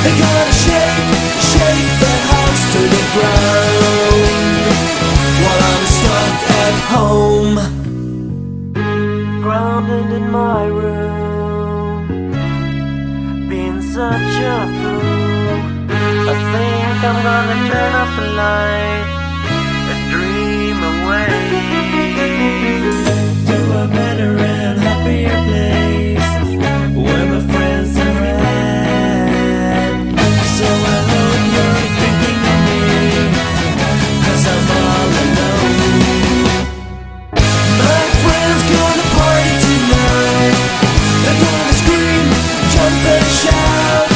They're gonna shake, shake the house to the ground while I'm stuck at home, grounded in my room, being such a fool. I think I'm gonna turn off the light and dream away to a better and happier place where my friends are at. So I hope you're thinking of me, 'cause I'm all alone. My friends gonna party tonight. They're gonna scream, jump and shout.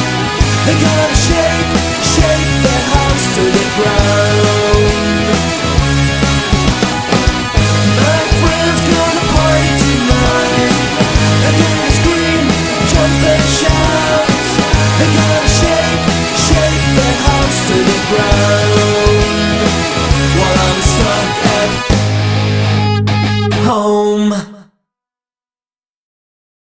They're gonna shake, shake the house to the ground. My friends gonna party tonight. They're gonna scream, jump and shout. They're gonna shake, shake the house to the ground while I'm stuck at home.